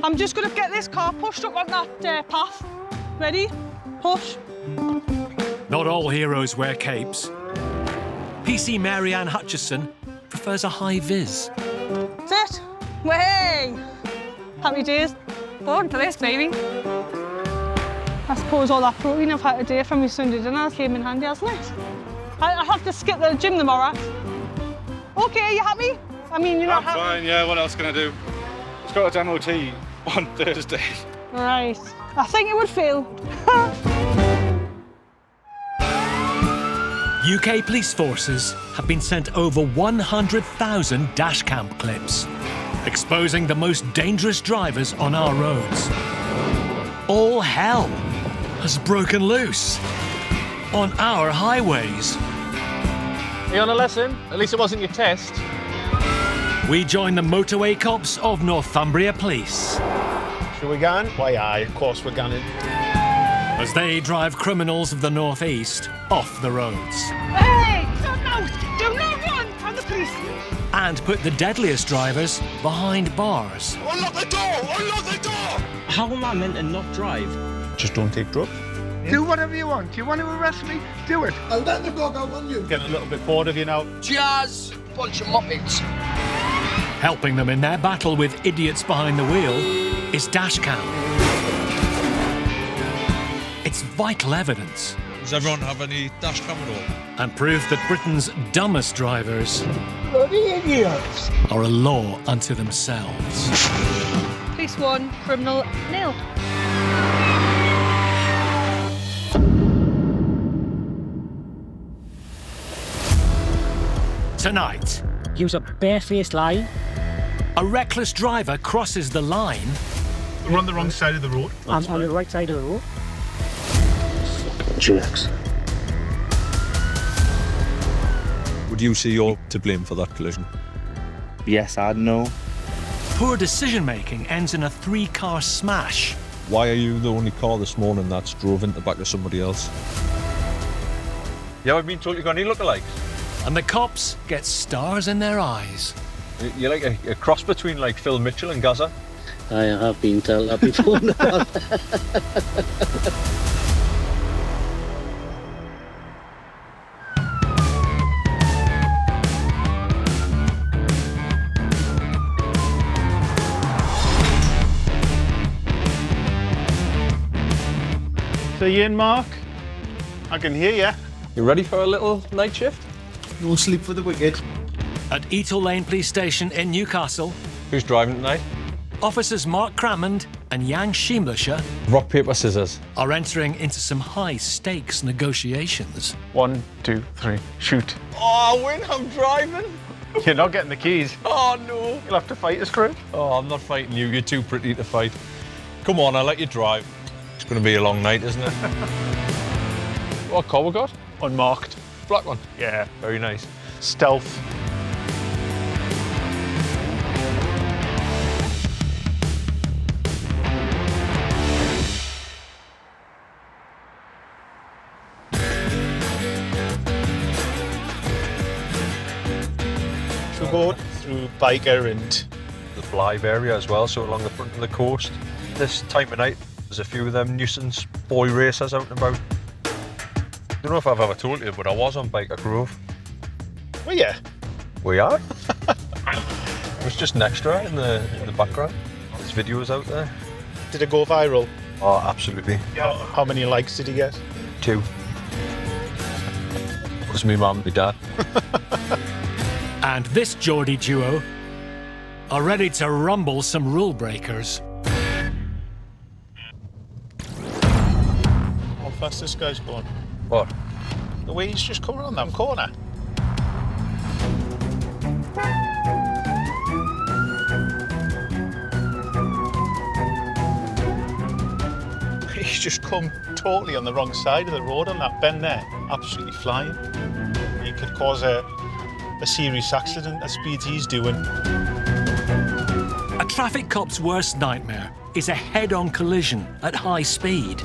I'm just going to get this car pushed up on that path. Ready? Push. Not all heroes wear capes. PC Marianne Hutchison prefers a high vis. That's it. Way. Happy days. Born for this, baby. I suppose all that protein I've had today from my Sunday dinner came in handy, hasn't it? I'll have to skip the gym tomorrow. OK, are you happy? I mean, you're not happy? I'm fine, yeah. What else can I do? It's got its MOT on Thursday. Right. I think it would fail. UK police forces have been sent over 100,000 dashcam clips, exposing the most dangerous drivers on our roads. All hell has broken loose on our highways. Are you on a lesson? At least it wasn't your test. We join the Motorway Cops of Northumbria Police. Shall we go? Why, aye, of course we're going. As they drive criminals of the North East off the roads. Hey! Do not run! I'm the police. And put the deadliest drivers behind bars. Unlock the door! Unlock the door! How am I meant to not drive? Just don't take drugs. Do whatever you want. You want to arrest me? Do it. I'll let the dog out on you. Getting a little bit bored of you now. Cheers! Bunch of muppets. Helping them in their battle with idiots behind the wheel is dashcam. It's vital evidence. Does everyone have any dashcam at all? And proof that Britain's dumbest drivers Bloody idiots. are a law unto themselves. Police 1, criminal nil. Tonight, Use a barefaced lie. a reckless driver crosses the line. We're on the wrong side of the road. I'm on the right side of the road. Jerks. Would you see you're to blame for that collision? Yes, I know. Poor decision-making ends in a 3-car smash. Why are you the only car this morning that's drove into the back of somebody else? Yeah, I've been told you've got any lookalikes. And the cops get stars in their eyes. You're like a cross between like Phil Mitchell and Gaza. I have been told that before. So you in, Mark? I can hear you. You ready for a little night shift? No sleep for the wicked. At Etal Lane Police Station in Newcastle, Who's driving tonight? officers Mark Crammond and Jan Schiemlischer Rock, paper, scissors. are entering into some high-stakes negotiations. 1, 2, 3, shoot. Oh, Win, I'm driving. You're not getting the keys. Oh, no. You'll have to fight us for it. Oh, I'm not fighting you. You're too pretty to fight. Come on, I'll let you drive. It's going to be a long night, isn't it? What car we got? Unmarked. Black one. Yeah. Very nice. Stealth. So we go through Biker and The Blythe area as well, so along the front of the coast. This time of night, there's a few of them nuisance boy racers out and about. I don't know if I've ever told you, but I was on Biker Grove. well, yeah. We are. It was just an extra in the background. There's videos out there. Did it go viral? Oh, absolutely. How many likes did he get? 2. It was me mum and my dad. And this Geordie duo are ready to rumble some rule breakers. How fast this guy's going? What? The way he's just coming on that corner. He's just come totally on the wrong side of the road on that bend there. Absolutely flying. He could cause a serious accident at speeds he's doing. A traffic cop's worst nightmare is a head-on collision at high speed.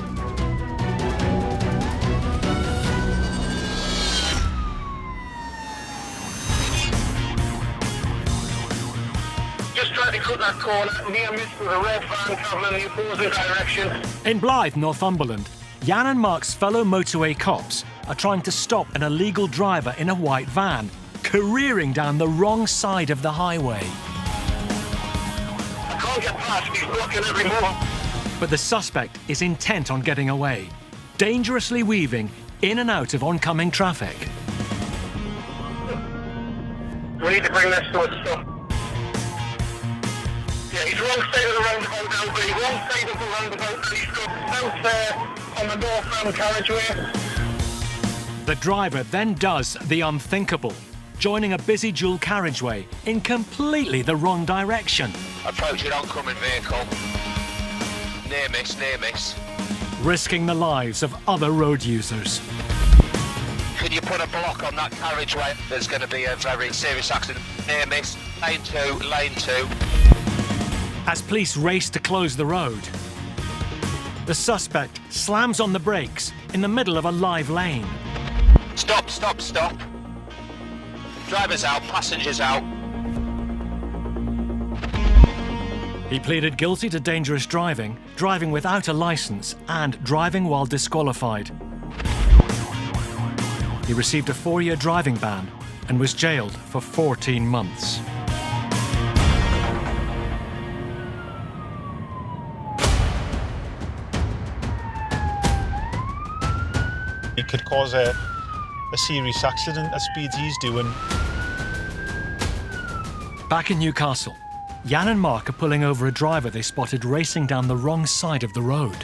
Just trying to cut that corner, near miss with a red van travelling in the opposing direction. In Blythe, Northumberland, Jan and Mark's fellow motorway cops are trying to stop an illegal driver in a white van, careering down the wrong side of the highway. I can't get past, he's blocking every move. But the suspect is intent on getting away, dangerously weaving in and out of oncoming traffic. We need to bring this to a stop. Yeah, he's wrong side of the roundabout now, but he's wrong side of the roundabout, and he's got south there on the northbound carriageway. The driver then does the unthinkable, joining a busy dual carriageway in completely the wrong direction. Approaching oncoming vehicle. Near miss, near miss. Risking the lives of other road users. Could you put a block on that carriageway? There's going to be a very serious accident. Near miss, lane 2, lane 2. As police race to close the road, the suspect slams on the brakes in the middle of a live lane. Stop, stop, stop. Driver's out, passengers out. He pleaded guilty to dangerous driving, driving without a license, and driving while disqualified. He received a 4-year driving ban and was jailed for 14 months. It could cause a serious accident at speeds he's doing. Back in Newcastle, Jan and Mark are pulling over a driver they spotted racing down the wrong side of the road.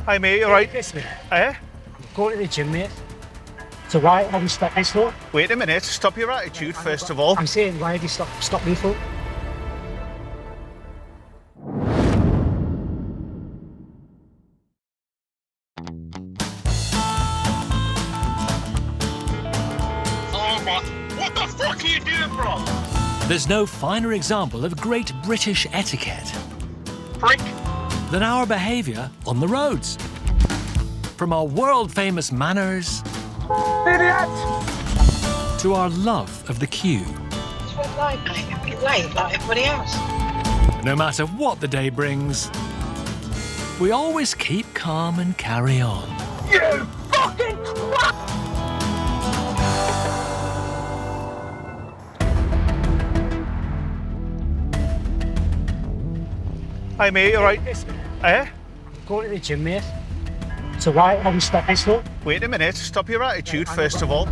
Hi mate, you alright? Listen, Eh? go to the gym, mate. So why have you stopped this for? Wait a minute, stop your attitude first of all. I'm saying, why have you stopped me for? Oh my, what the fuck are you doing, bro? There's no finer example of great British etiquette Freak. than our behaviour on the roads. From our world-famous manners to our love of the queue. It's red light, mate. Be late like everybody else. No matter what the day brings, we always keep calm and carry on. You fucking twat! Hi mate, you alright? Listen, Eh? go to the gym, mate. So why have you stopped this for? Wait a minute, stop your attitude first of all.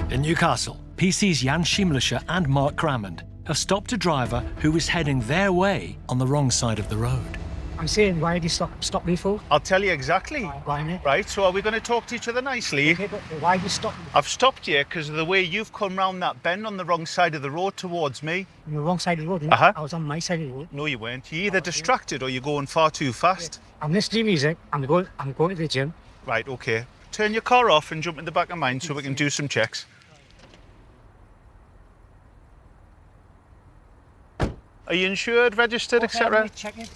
In Newcastle, PC's Jan Schiemlischer and Mark Crammond have stopped a driver who was heading their way on the wrong side of the road. I'm saying, why did you stop me for? I'll tell you exactly. Why, mate? Right, so are we going to talk to each other nicely? Okay, but why did you stop me? I've stopped you because of the way you've come round that bend on the wrong side of the road towards me. On the wrong side of the road, Uh-huh. I was on my side of the road. No, you weren't. You're either distracted or you're going far too fast. I'm listening to music. I'm going to the gym. Right, okay. Turn your car off and jump in the back of mine so we can do some checks. Are you insured, registered, etc.? Check it.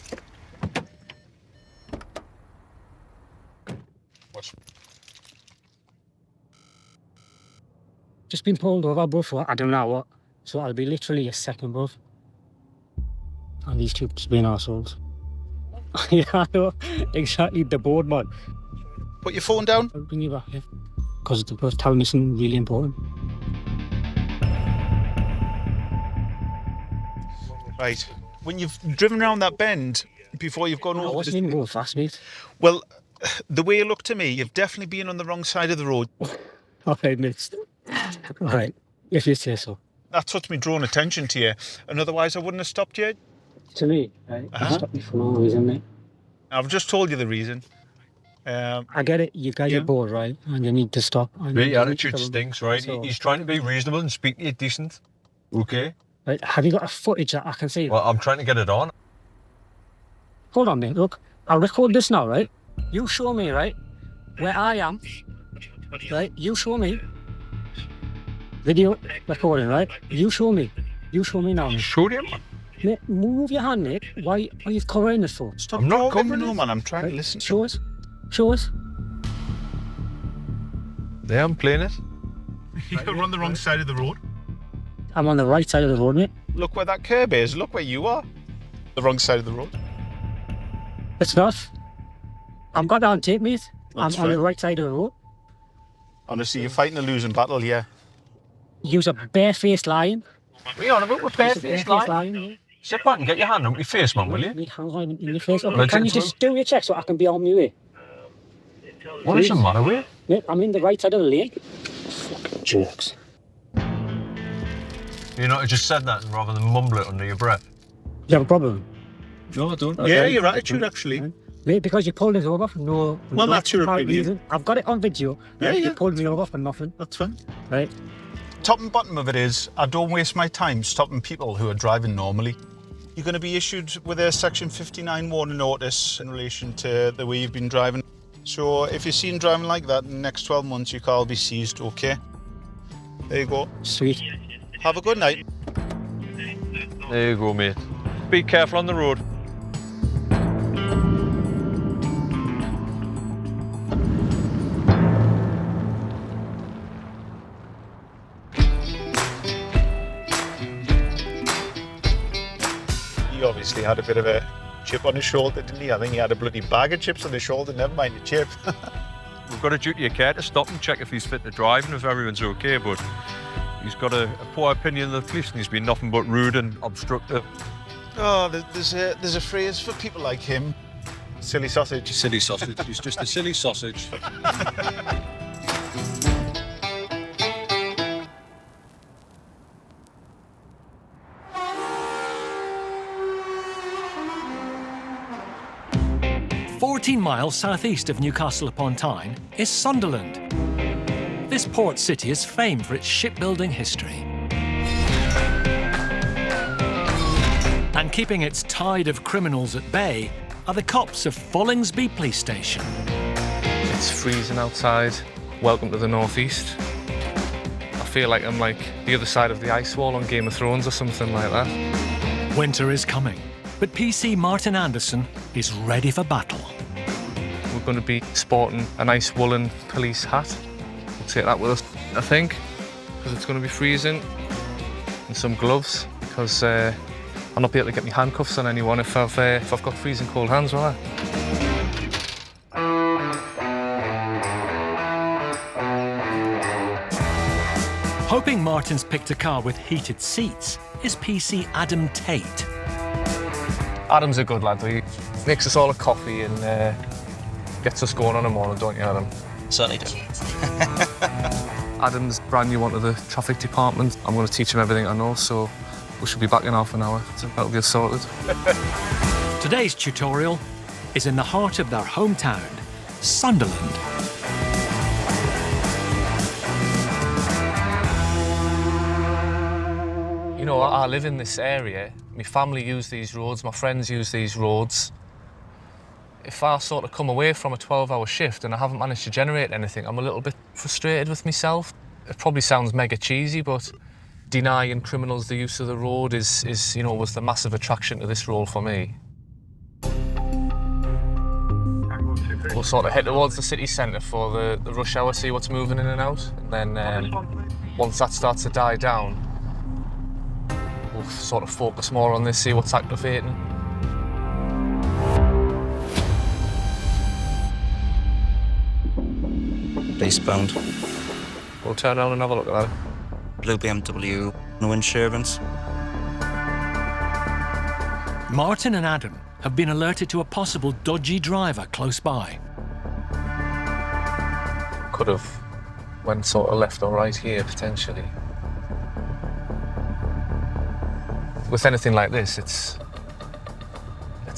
Just been pulled over, bruv, for I don't know what. So I'll be literally a second, bruv. And these two just being arseholes. Yeah, I know. Exactly, the board, man. Put your phone down. I'll bring you back here. Because they're both telling me something really important. Right. When you've driven around that bend before you've gone I over wasn't even going fast, mate. Well, the way you look to me, you've definitely been on the wrong side of the road. Alright, mate. Alright, if you say so. That's what's been drawing attention to you. And otherwise I wouldn't have stopped you. To me, right? Uh-huh. You stopped me for no reason, mate. I've just told you the reason. I get it, you guys Yeah. are bored, right? And you need to stop. And Mate, you your need to attitude tell them. stinks, right? So- He's trying to be reasonable and speak to you decent. Okay? Right, have you got a footage that I can see? Well, I'm trying to get it on. Hold on, mate. Look, I'll record this now, right? You show me, right, where I am. Right? You show me. Video recording, right? You show me. You show me now. You showed him? Mate, move your hand, mate. Why are you covering this for? Stop I'm not talking, covering no, it. man. I'm trying to listen. Show us. Show us. Yeah, I'm playing it. You're on the wrong side of the road. I'm on the right side of the road, mate. Look where that curb is. Look where you are. The wrong side of the road. It's not. I've got that on tape, mate. That's I'm on the fine. right side of the road. Honestly, you're fighting a losing battle here. Use a barefaced lying. What are you on about with barefaced lying? mate. Sit back and get your hand up your face, man, will you? Me hands on in your face. Legit, Can you bro. just do your check so I can be on my way? What is the matter with you? Mate, I'm in the right side of the lane. Fucking jerks. You know, I just said that rather than mumble it under your breath. Do you have a problem? No, I don't. Okay. Yeah, your attitude, actually. Mate, because you pulled us over for no... Well, no that's your apparent opinion. reason. I've got it on video. Yeah, You yeah. pulled me over for nothing. That's fine. Right? Top and bottom of it is, I don't waste my time stopping people who are driving normally. You're going to be issued with a Section 59 warning notice in relation to the way you've been driving. So if you're seen driving like that in the next 12 months, your car will be seized, okay? There you go. Sweet. Have a good night. There you go, mate. Be careful on the road. He obviously had a bit of a chip on his shoulder, didn't he? I think he had a bloody bag of chips on his shoulder, never mind the chip. We've got a duty of care to stop and check if he's fit to drive and if everyone's okay, but he's got a poor opinion of the police and he's been nothing but rude and obstructive. Oh, there's a phrase for people like him. Silly sausage. Silly sausage. He's just a silly sausage. – 14 miles southeast of Newcastle upon Tyne is Sunderland. This port city is famed for its shipbuilding history. And keeping its tide of criminals at bay are the cops of Follingsby Police Station. It's freezing outside. Welcome to the northeast. I feel like I'm like the other side of the ice wall on Game of Thrones or something like that. Winter is coming, but PC Martin Anderson is ready for battle. We're going to be sporting a nice woolen police hat. We'll take that with us, I think, because it's going to be freezing. And some gloves, because I'll not be able to get my handcuffs on anyone if I've got freezing cold hands, will I? Hoping Martin's picked a car with heated seats is PC Adam Tate. Adam's a good lad. He makes us all a coffee and gets us going on a morning, don't you, Adam? Certainly do. Adam's brand new onto the traffic department. I'm going to teach him everything I know, so we should be back in half an hour. So that'll be sorted. Today's tutorial is in the heart of their hometown, Sunderland. You know, I live in this area. My family use these roads, my friends use these roads. If I sort of come away from a 12-hour shift and I haven't managed to generate anything, I'm a little bit frustrated with myself. It probably sounds mega cheesy, but denying criminals the use of the road is you know, was the massive attraction to this role for me. We'll sort of head towards the city centre for the rush hour, see what's moving in and out, and then once that starts to die down, we'll sort of focus more on this, see what's activating. Eastbound. We'll turn around and have a look at that. Blue BMW, no insurance. Martin and Adam have been alerted to a possible dodgy driver close by. Could have went sort of left or right here, potentially. With anything like this, it's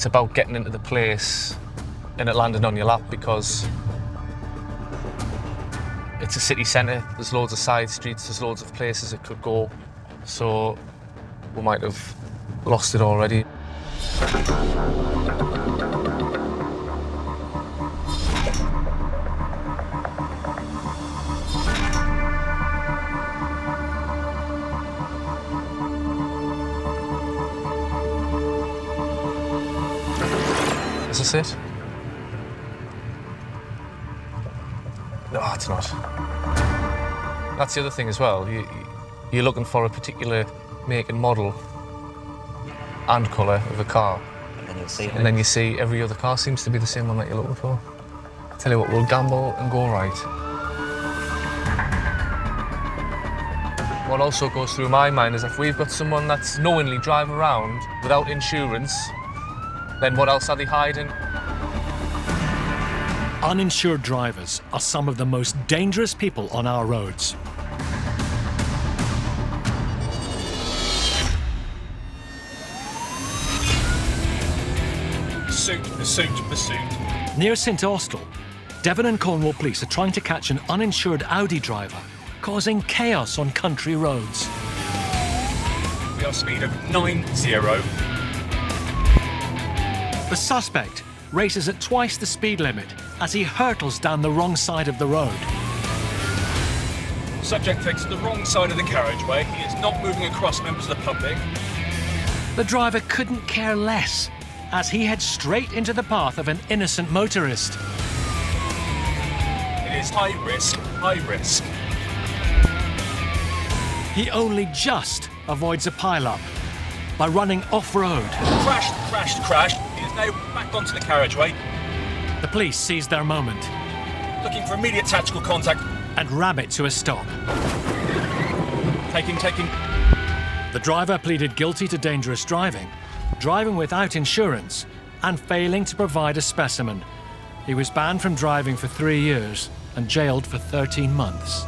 about getting into the place and it landing on your lap, because it's a city centre, there's loads of side streets, there's loads of places it could go, so we might have lost it already. Is this it? No, it's not. That's the other thing as well. You're looking for a particular make and model and colour of a car. And then you see every other car seems to be the same one that you're looking for. Tell you what, we'll gamble and go right. What also goes through my mind is if we've got someone that's knowingly driving around without insurance, then what else are they hiding? Uninsured drivers are some of the most dangerous people on our roads. Pursuit. Near St Austell, Devon and Cornwall police are trying to catch an uninsured Audi driver, causing chaos on country roads. We are speed of 90. The suspect races at twice the speed limit as he hurtles down the wrong side of the road. Subject takes the wrong side of the carriageway. He is not moving across members of the public. The driver couldn't care less as he heads straight into the path of an innocent motorist. It is high risk, high risk. He only just avoids a pile-up by running off-road. Crashed. He is now back onto the carriageway. The police seize their moment Looking for immediate tactical contact. and ram it to a stop. Taking. The driver pleaded guilty to dangerous driving, driving without insurance, and failing to provide a specimen. He was banned from driving for 3 years and jailed for 13 months.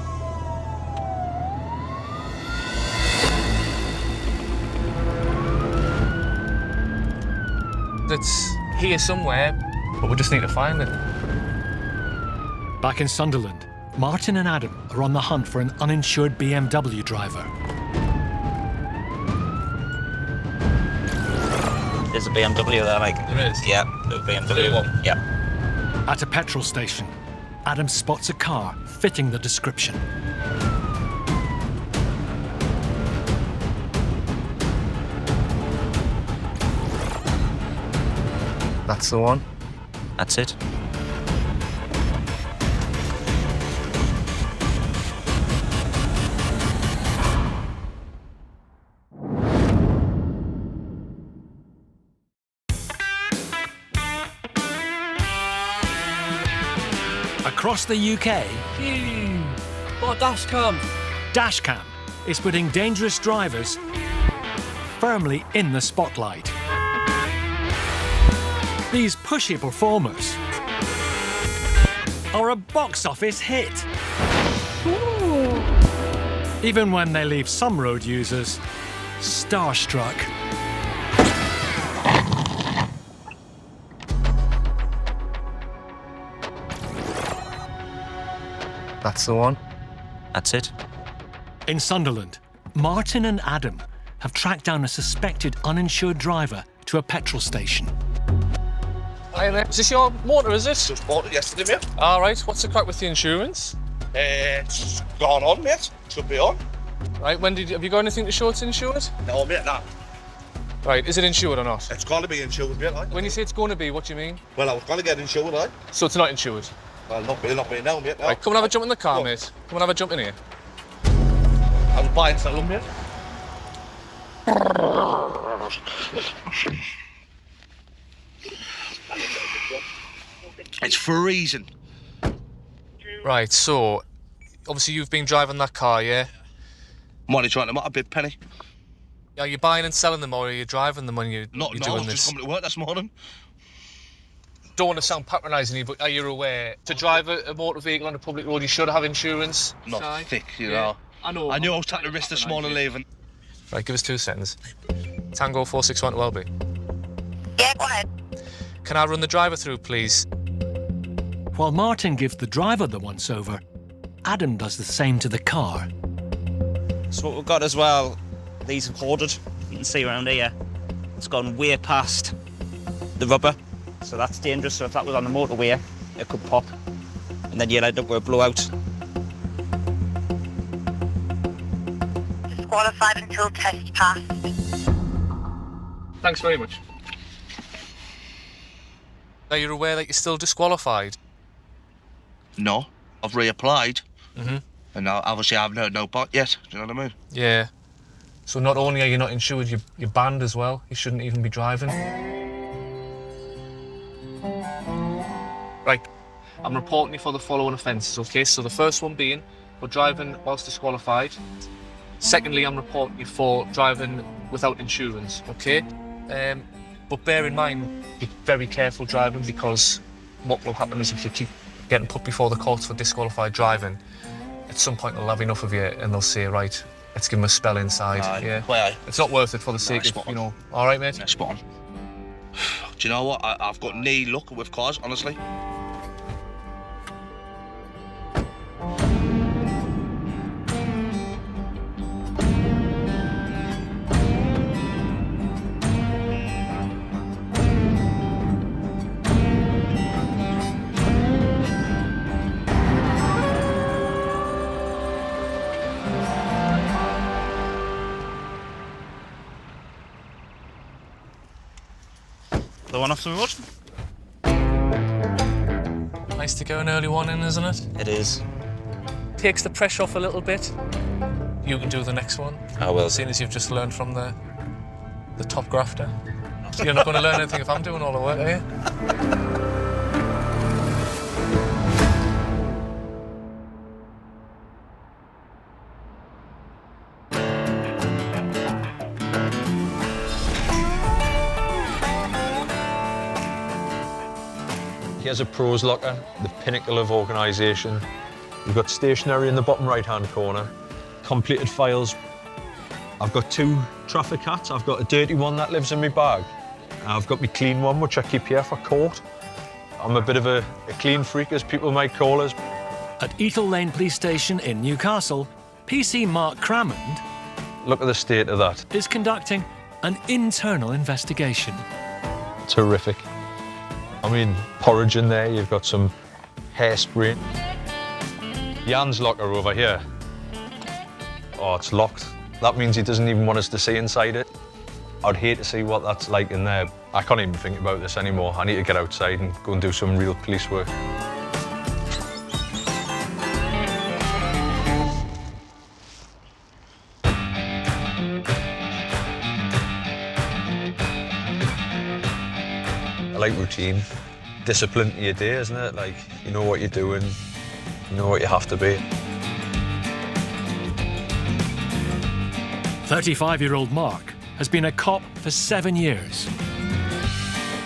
It's here somewhere, but we just need to find it. Back in Sunderland, Martin and Adam are on the hunt for an uninsured BMW driver. There's a BMW there, like. There is? Yeah, the BMW one. Yeah. At a petrol station, Adam spots a car fitting the description. That's the one. That's it. Across the UK, What dashcam? dashcam is putting dangerous drivers firmly in the spotlight. These pushy performers are a box office hit. Even when they leave some road users starstruck. That's the one. That's it. In Sunderland, Martin and Adam have tracked down a suspected uninsured driver to a petrol station. Hi there. Is this your motor, is it? Just bought it yesterday, mate. All right, what's the crack with the insurance? It's gone on, mate. Should be on. Right, have you got anything to show it's insured? No, mate, nah. Right, is it insured or not? It's got to be insured, mate. Like. When you say it's going to be, what do you mean? Well, I was going to get insured, like. So it's not insured? Well, not me now, mate. No. Right, come and have a jump in the car, mate. Come and have a jump in here. I was buying something, mate. It's freezing. Right, so obviously you've been driving that car, yeah? I'm only trying to make a bit penny. Are you buying and selling them, or are you driving them when you're I doing was this? just coming to work this morning. Don't want to sound patronising you, but are you aware to drive a motor vehicle on a public road you should have insurance? Not Si? thick, you Yeah. know. I know. I knew I was taking a risk this morning leaving. Right, give us 2 seconds. Tango 461 to Welby. Yeah, go ahead. Can I run the driver through, please? While Martin gives the driver the once-over, Adam does the same to the car. So what we've got as well, these are hoarded. You can see around here. It's gone way past the rubber. So that's dangerous. So if that was on the motorway, it could pop. And then you'll end up with a blowout. Disqualified until test passed. Thanks very much. Are you aware that you're still disqualified? No, I've reapplied. Mm-hmm. And now, obviously, I haven't heard no back yet. Do you know what I mean? Yeah. So not only are you not insured, you're banned as well. You shouldn't even be driving. Right. I'm reporting you for the following offences, okay? So the first one being for driving whilst disqualified. Secondly, I'm reporting you for driving without insurance, okay? But bear in mind, be very careful driving, because what will happen is if you keep getting put before the courts for disqualified driving, at some point they'll have enough of you and they'll say, right, let's give them a spell inside. Yeah. Well, It's not worth it for the sake of, you know. All right, mate? yeah, spot on. Do you know what? I've got knee luck with cars, honestly. The one off the road? Nice to get an early one in, isn't it? It is. Takes the pressure off a little bit. You can do the next one. I will. Seeing as you've just learned from the top grafter. So you're not going to learn anything if I'm doing all the work, are you? Here's a pros locker, the pinnacle of organisation. We've got stationery in the bottom right-hand corner, completed files. I've got 2 traffic hats. I've got a dirty one that lives in my bag. I've got my clean one, which I keep here for court. I'm a bit of a clean freak, as people might call us. At Ethel Lane Police Station in Newcastle, PC Mark Crammond Look at the state of that. is conducting an internal investigation. Terrific. I mean, porridge in there, you've got some hairspray. Jan's locker over here. Oh, it's locked. That means he doesn't even want us to see inside it. I'd hate to see what that's like in there. I can't even think about this anymore. I need to get outside and go and do some real police work. I like routine. Discipline to your day, isn't it? Like, you know what you're doing, you know what you have to be. 35-year-old Mark has been a cop for 7 years.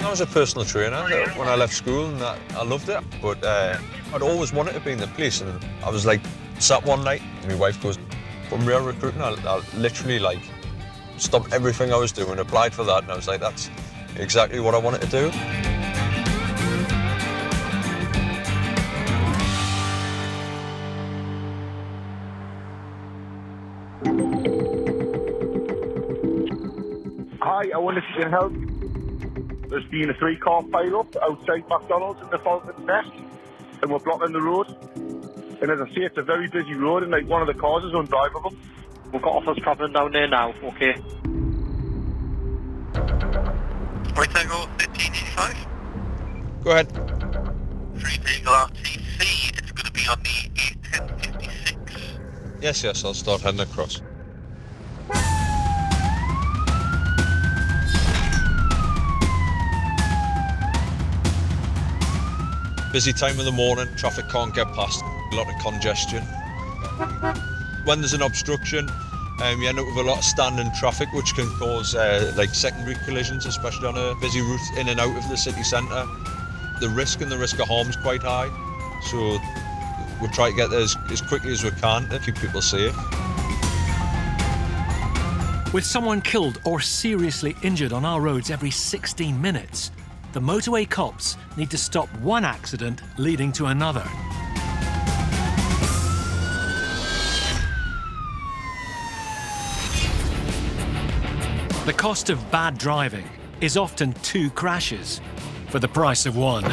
I was a personal trainer when I left school, and I loved it. But I'd always wanted to be in the police, and I was like, sat one night, and my wife goes, from real recruiting, I literally like stopped everything I was doing, applied for that, and I was like, that's exactly what I wanted to do. Hi, I wonder if you can help. There's been a 3-car pile-up outside McDonald's in the Falcon's Nest, and we're blocking the road. And as I say, it's a very busy road, and like one of the cars is undrivable. We've got offers travelling down there now, okay? Right Tango 1385. Go ahead. 3 vehicle RTC, it's going to be on the A1056. Yes, I'll start heading across. Busy time of the morning, traffic can't get past, a lot of congestion. When there's an obstruction, you end up with a lot of standing traffic, which can cause like secondary collisions, especially on a busy route in and out of the city centre. The risk of harm is quite high, so we'll try to get there as quickly as we can to keep people safe. With someone killed or seriously injured on our roads every 16 minutes, the Motorway Cops need to stop one accident leading to another. The cost of bad driving is often 2 crashes for the price of 1.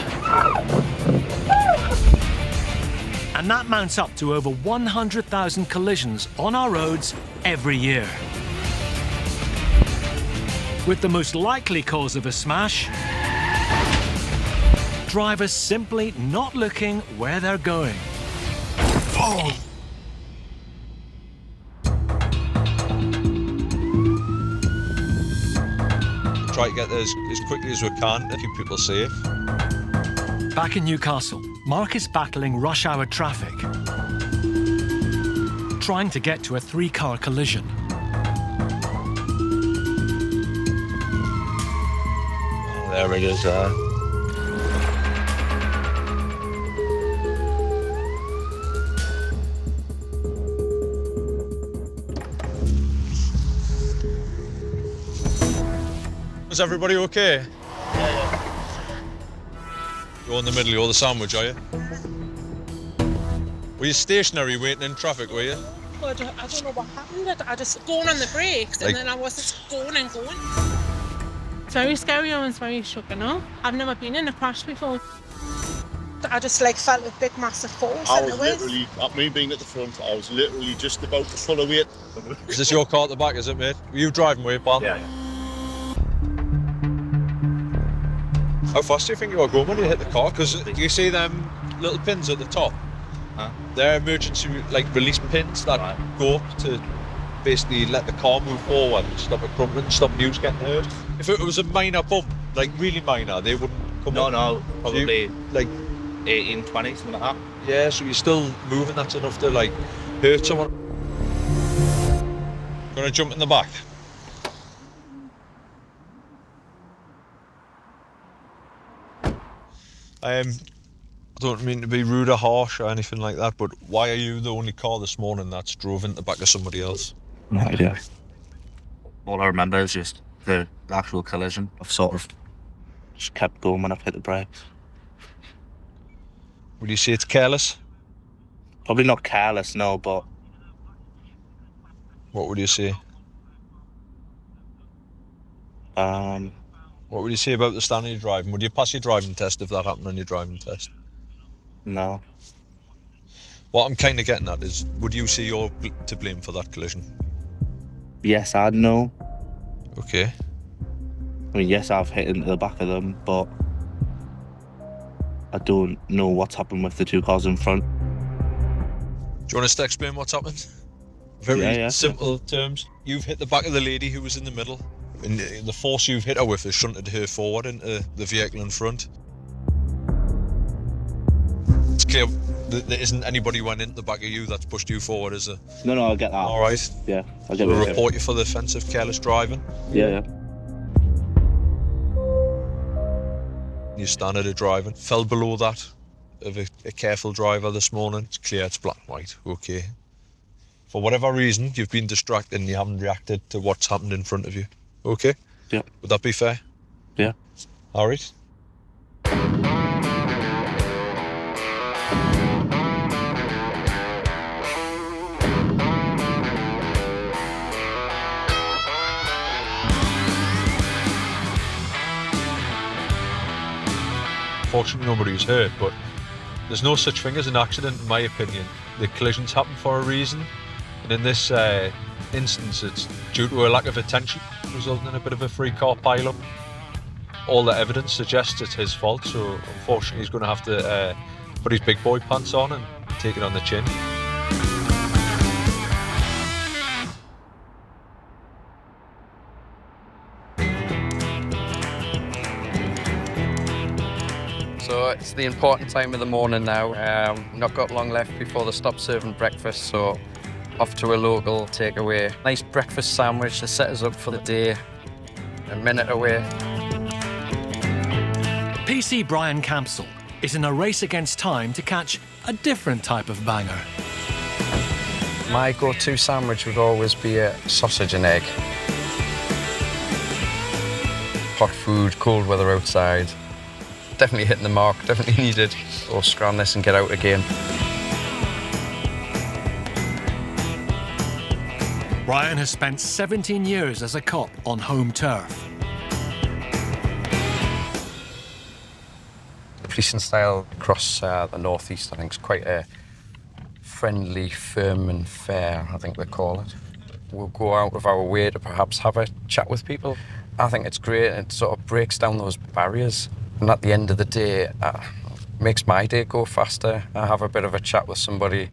And that mounts up to over 100,000 collisions on our roads every year. With the most likely cause of a smash drivers simply not looking where they're going. Oh! Try to get there as quickly as we can to keep people safe. Back in Newcastle, Mark is battling rush hour traffic, trying to get to a 3-car collision. Oh, there it is. Is everybody okay? Yeah. You're in the middle, you're the sandwich, are you? Were you stationary waiting in traffic, were you? I don't know what happened. I just going on the brakes and then I was just going and going. It's very scary and it's very shocking, no? I've never been in a crash before. I just like felt a big massive force. I was literally, me being at the front, I was literally just about to pull away. Is this your car at the back, is it, mate? Were you driving with it, pal? Yeah. How fast do you think you are going when you hit the car? Because you see them little pins at the top? Huh? They're emergency release pins that go up to basically let the car move forward and stop it crumbling, stop you getting hurt. If it was a minor bump, like really minor, they wouldn't come up. No, probably So like 18, 20, something like that. Yeah, so you're still moving, that's enough to like hurt someone. Gonna jump in the back? I don't mean to be rude or harsh or anything like that, but why are you the only car this morning that's drove into the back of somebody else? No idea. All I remember is just the actual collision. I've sort of just kept going when I've hit the brakes. Would you say it's careless? Probably not careless, no, but... What would you say? What would you say about the standard you're driving? Would you pass your driving test if that happened on your driving test? No. What I'm kind of getting at is, would you say you're to blame for that collision? Yes, I'd know. Okay. I mean, yes, I've hit into the back of them, but I don't know what's happened with the two cars in front. Do you want us to explain what's happened? Very simple terms. You've hit the back of the lady who was in the middle, and the force you've hit her with has shunted her forward into the vehicle in front. It's clear that there isn't anybody went into the back of you that's pushed you forward, is there? No, I get that. All right. Yeah, I get We'll it. report you for the offence of careless driving. Yeah. Your standard of driving fell below that of a careful driver this morning. It's clear, it's black and white, okay. For whatever reason, you've been distracted and you haven't reacted to what's happened in front of you, okay? Yeah. Would that be fair? Yeah. All right. Fortunately, nobody's hurt, but there's no such thing as an accident, in my opinion. The collisions happen for a reason, and in this instance, it's due to a lack of attention, resulting in a bit of a 3-car pile-up. All the evidence suggests it's his fault, so unfortunately, he's going to have to put his big boy pants on and take it on the chin. So it's the important time of the morning now. Not got long left before they stop serving breakfast, so off to a local takeaway. Nice breakfast sandwich to set us up for the day. A minute away. PC Brian Campsell is in a race against time to catch a different type of banger. My go-to sandwich would always be a sausage and egg. Hot food, cold weather outside. Definitely hitting the mark, definitely needed. Or scram this and get out again. Brian has spent 17 years as a cop on home turf. Policing style across the northeast, I think, is quite a friendly, firm and fair, I think they call it. We'll go out of our way to perhaps have a chat with people. I think it's great. It sort of breaks down those barriers. And at the end of the day, makes my day go faster. I have a bit of a chat with somebody.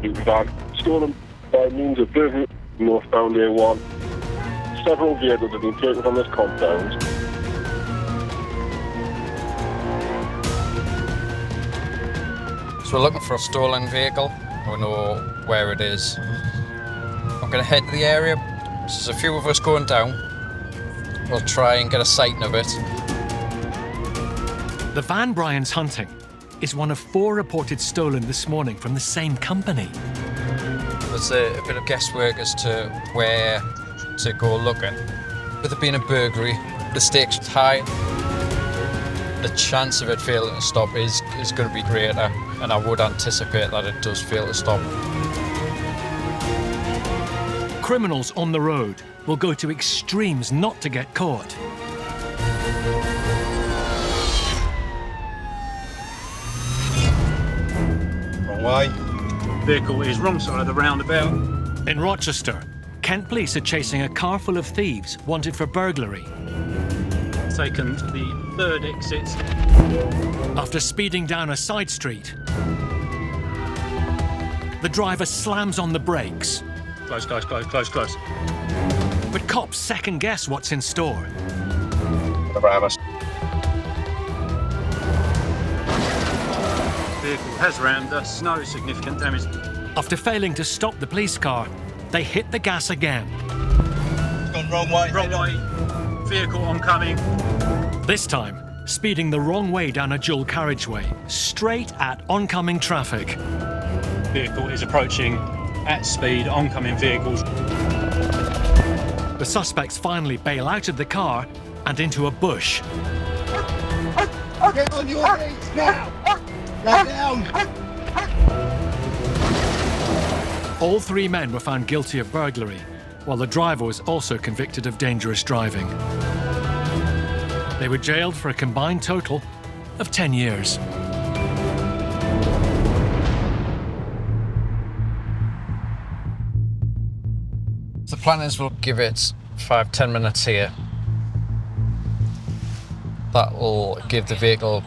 Van stolen by means of burglary northbound A1. Several vehicles have been taken from this compound. So we're looking for a stolen vehicle. We know where it is. I'm going to head to the area. There's a few of us going down. We'll try and get a sighting of it. The van Brian's hunting is one of 4 reported stolen this morning from the same company. There's a bit of guesswork as to where to go looking. With it being a burglary, the stakes are high. The chance of it failing to stop is going to be greater, and I would anticipate that it does fail to stop. Criminals on the road will go to extremes not to get caught. Wrong way. Vehicle is wrong side of the roundabout. In Rochester, Kent police are chasing a car full of thieves wanted for burglary. Taken to the 3rd exit. After speeding down a side street, the driver slams on the brakes. Close, close, close, close, close. But cops second guess what's in store. Around us. Vehicle has rammed us. No significant damage. After failing to stop the police car, they hit the gas again. It's gone wrong way. Wrong way. Vehicle oncoming. This time, speeding the wrong way down a dual carriageway, straight at oncoming traffic. Vehicle is approaching at speed, oncoming vehicles. The suspects finally bail out of the car and into a bush. Get on your feet now! Lay down! All 3 men were found guilty of burglary, while the driver was also convicted of dangerous driving. They were jailed for a combined total of 10 years. The plan is we'll give it 5-10 minutes here. That will give the vehicle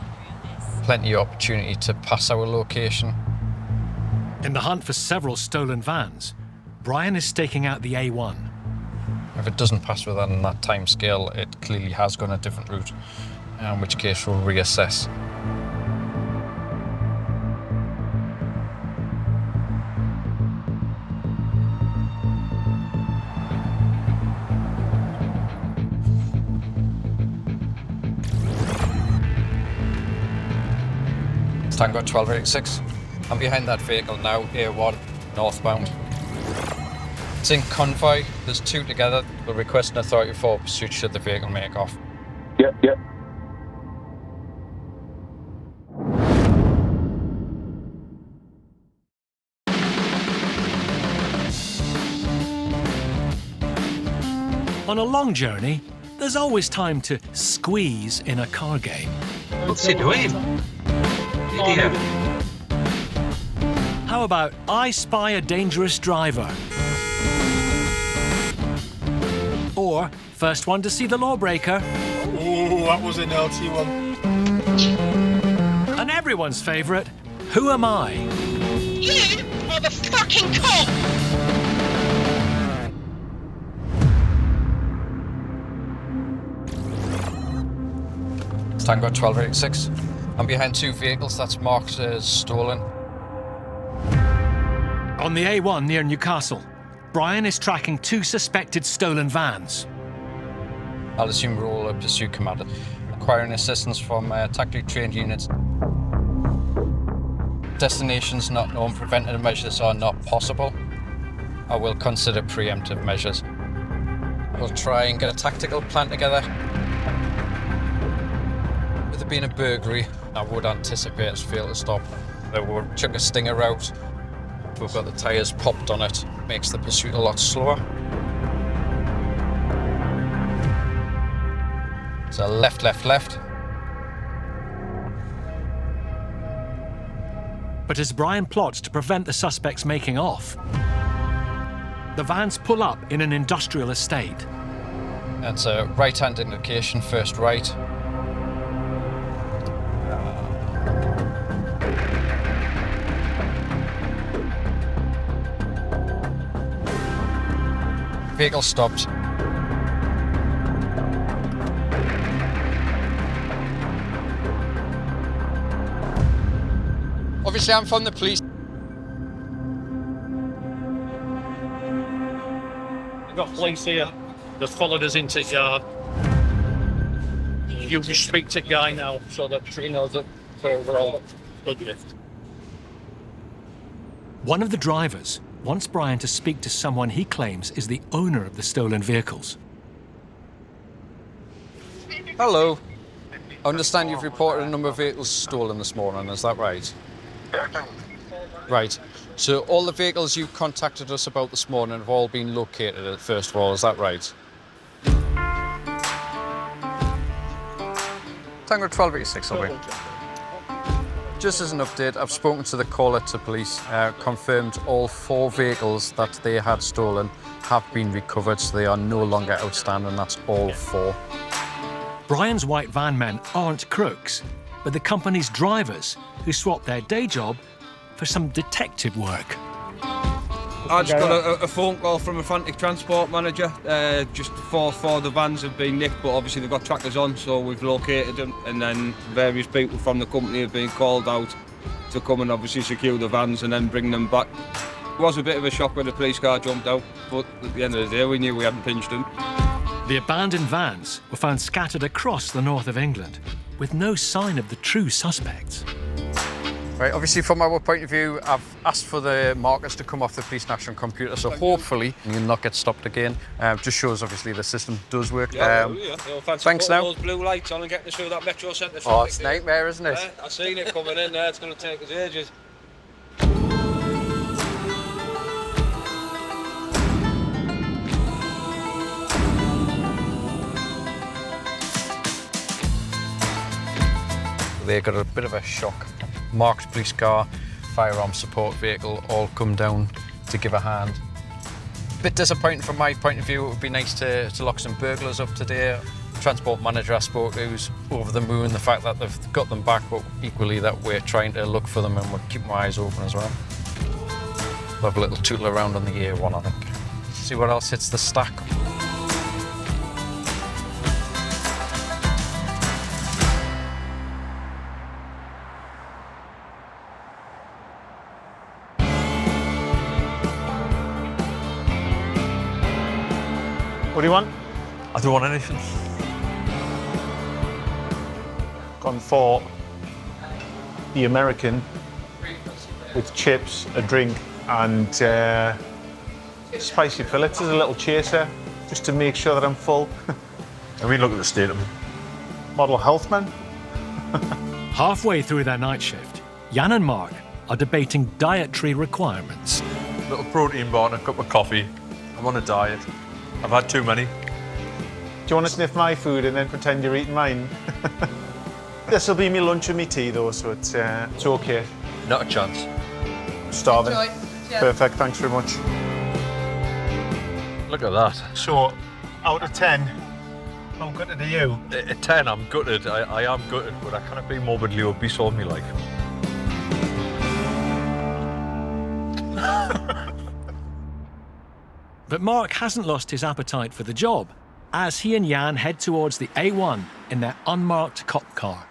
plenty of opportunity to pass our location. In the hunt for several stolen vans, Brian is staking out the A1. If it doesn't pass within that time scale, it clearly has gone a different route, in which case we'll reassess. Tango 1286. I'm behind that vehicle now, A1, northbound. It's in convoy. There's 2 together. We'll request an authority for pursuit should the vehicle make off. Yep, yep. On a long journey, there's always time to squeeze in a car game. What's he doing? Idiot. How about I Spy a Dangerous Driver? Or First One to See the Lawbreaker? Oh, that was a naughty one. And everyone's favourite, Who Am I? You are the fucking cop! Tango 1286. I'm behind 2 vehicles that's marked as stolen. On the A1 near Newcastle, Brian is tracking 2 suspected stolen vans. I'll assume we're all a pursuit commander. Acquiring assistance from tactically trained units. Destinations not known, preventative measures are not possible. I will consider preemptive measures. We'll try and get a tactical plan together. With it being a burglary, I would anticipate it's fail to stop. We'll chuck a stinger out. We've got the tyres popped on it. Makes the pursuit a lot slower. So left, left, left. But as Brian plots to prevent the suspects making off, The vans pull up in an industrial estate. That's a right-hand indication, first right. Vehicle stopped. Obviously, I'm from the police. We've got police here. They've followed us into the yard. You just speak to the guy now so that he knows that we're all good with. One of the drivers wants Brian to speak to someone he claims is the owner of the stolen vehicles. Hello. I understand you've reported a number of vehicles stolen this morning, is that right? Right. So all the vehicles you contacted us about this morning have all been located, first of all, is that right? Tango 1286, are we? Just as an update, I've spoken to the caller to police, confirmed all 4 vehicles that they had stolen have been recovered, so they are no longer outstanding, that's all 4. Brian's white van men aren't crooks, but the company's drivers who swapped their day job for some detective work. I just got a phone call from a frantic transport manager just before the vans have been nicked, but obviously they've got trackers on, so we've located them, and then various people from the company have been called out to come and obviously secure the vans and then bring them back. It was a bit of a shock when the police car jumped out, but at the end of the day we knew we hadn't pinched them. The abandoned vans were found scattered across the north of England, with no sign of the true suspects. Right, obviously from our point of view, I've asked for the markers to come off the police national computer, so hopefully you'll not get stopped again. Just shows obviously the system does work. Thanks now. Those blue lights on and getting us through that metro centre. Oh, it's a nightmare, isn't it? I've seen it coming in there, it's going to take us ages. They got a bit of a shock. Marked police car, firearm support vehicle, all come down to give a hand. Bit disappointing from my point of view. It would be nice to lock some burglars up today. Transport manager I spoke to who's over the moon, the fact that they've got them back, but equally that we're trying to look for them and we're keeping my eyes open as well. We'll have a little tootle around on the A1, I think. See what else hits the stack. What do you want? I don't want anything. Gone for the American with chips, a drink, and spicy fillets as a little chaser, just to make sure that I'm full. I mean, look at the state of them. Model health man. Halfway through their night shift, Jan and Mark are debating dietary requirements. Little protein bar and a cup of coffee. I'm on a diet. I've had too many. Do you want to sniff my food and then pretend you're eating mine? This will be me lunch and me tea though, so it's okay. Not a chance. Starving. Enjoy. Yeah. Perfect, thanks very much. Look at that. So, out of 10, how gutted are you? At 10, I'm gutted. I am gutted, but I can't be morbidly obese all my life. But Mark hasn't lost his appetite for the job, as he and Jan head towards the A1 in their unmarked cop car.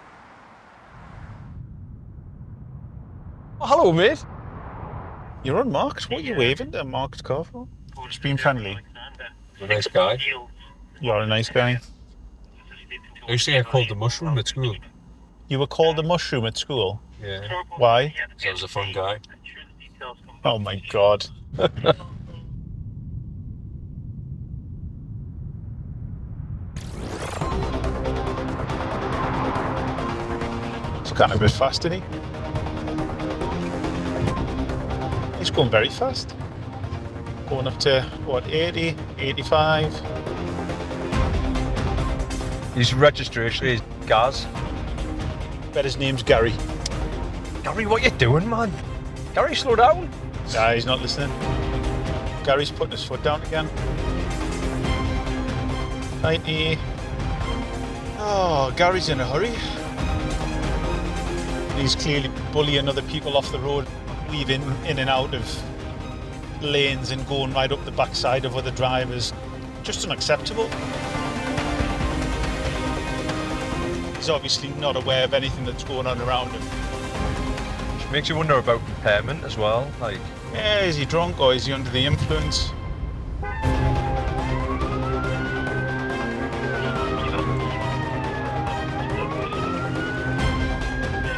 Oh, hello, mate. You're unmarked? What are you waving to a marked car for? Just being friendly. You're a nice guy. You're a nice guy. I used to get called the mushroom at school. You were called a mushroom at school? Yeah. Why? Because I was a fun guy. Oh my God. He's kind of a bit fast, isn't he? He's going very fast. Going up to, what, 80, 85? His registration is Gaz. Bet his name's Gary. Gary, what you doing, man? Gary, slow down. Nah, he's not listening. Gary's putting his foot down again. 90. Oh, Gary's in a hurry. He's clearly bullying other people off the road, weaving in and out of lanes and going right up the backside of other drivers. Just unacceptable. He's obviously not aware of anything that's going on around him. Which makes you wonder about impairment as well. Like, yeah, is he drunk or is he under the influence?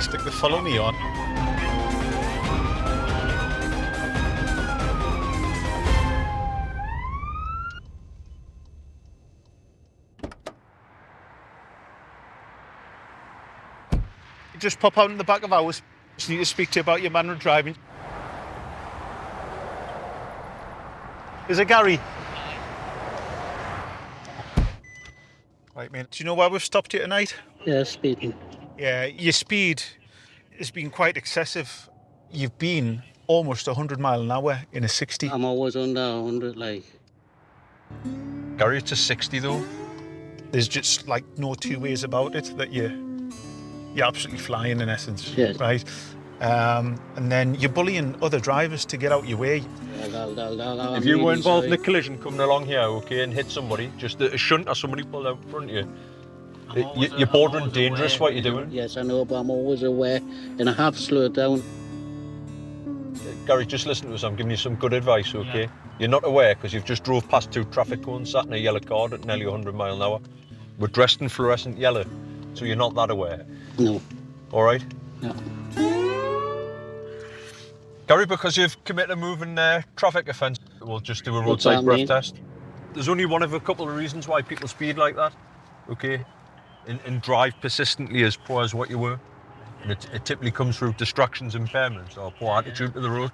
Stick the follow me on. Just pop out in the back of ours. Just need to speak to you about your manner of driving. Is it Gary? Right, mate. Do you know why we've stopped you tonight? Yeah, speeding. Yeah, your speed has been quite excessive. You've been almost 100 miles an hour in a 60. I'm always under 100, like. Gary, it's a 60 though. There's just like no two ways about it that you're absolutely flying in essence, yes. Right? And then you're bullying other drivers to get out your way. If you were involved in a collision coming along here, okay, and hit somebody, just a shunt or somebody pulled out in front of you, you're bordering dangerous what you're doing. Yes, I know, but I'm always aware, and I have slowed down. Gary, just listen to us, I'm giving you some good advice, okay? Yeah. You're not aware because you've just drove past 2 traffic cones, sat in a yellow car at nearly 100 miles an hour. We're dressed in fluorescent yellow, so you're not that aware. No. All right? No. Gary, because you've committed a moving traffic offence, we'll just do a roadside breath test. There's only one of a couple of reasons why people speed like that, okay? And drive persistently as poor as what you were. And it typically comes through distractions, impairments, or poor attitude to the road.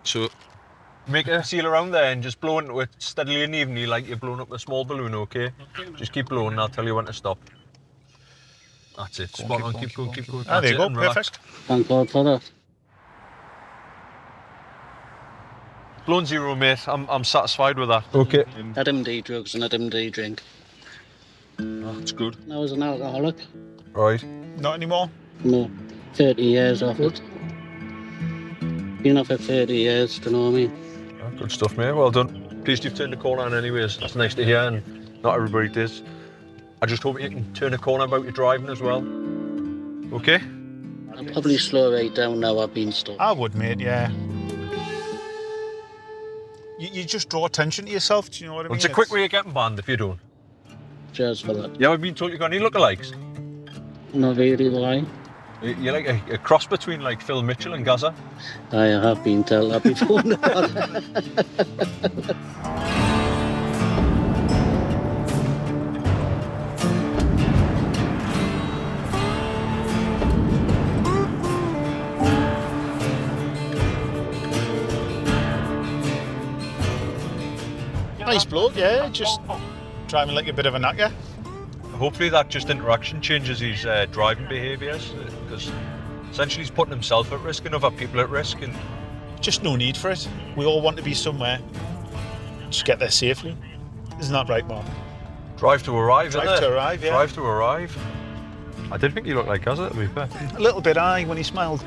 So make a seal around there and just blow into it steadily and evenly like you're blowing up a small balloon, okay? Just keep blowing and I'll tell you when to stop. That's it. Spot on, keep going, keep going. Ah, there you go, perfect. Thank God for that. Blown 0, mate. I'm satisfied with that. Okay. I didn't do drugs and I didn't do drink. That's good. I was an alcoholic. Right. Not anymore? No. 30 years off it. Been off it 30 years, do you know what I mean? Oh, good stuff, mate. Well done. Pleased you've turned the corner on anyways. That's nice to hear, and not everybody does. I just hope you can turn a corner about your driving as well. Okay? I'll probably slow right down now I've been stopped. I would, mate, yeah. You just draw attention to yourself, do you know what I mean? It's a quick way of getting banned if you don't. Cheers for that. You ever been told you got any lookalikes? Not really, why? You're like a cross between like Phil Mitchell and Gaza. I have been told that before. Nice bloke, yeah, just driving like a bit of a knacker. Hopefully that just interaction changes his driving behaviours, because essentially he's putting himself at risk and other people at risk. And just no need for it. We all want to be somewhere. Just get there safely. Isn't that right, Mark? Drive to arrive, Drive to arrive, yeah. Drive to arrive. I did think he looked like Gaza, to be fair. A little bit, aye, when he smiled.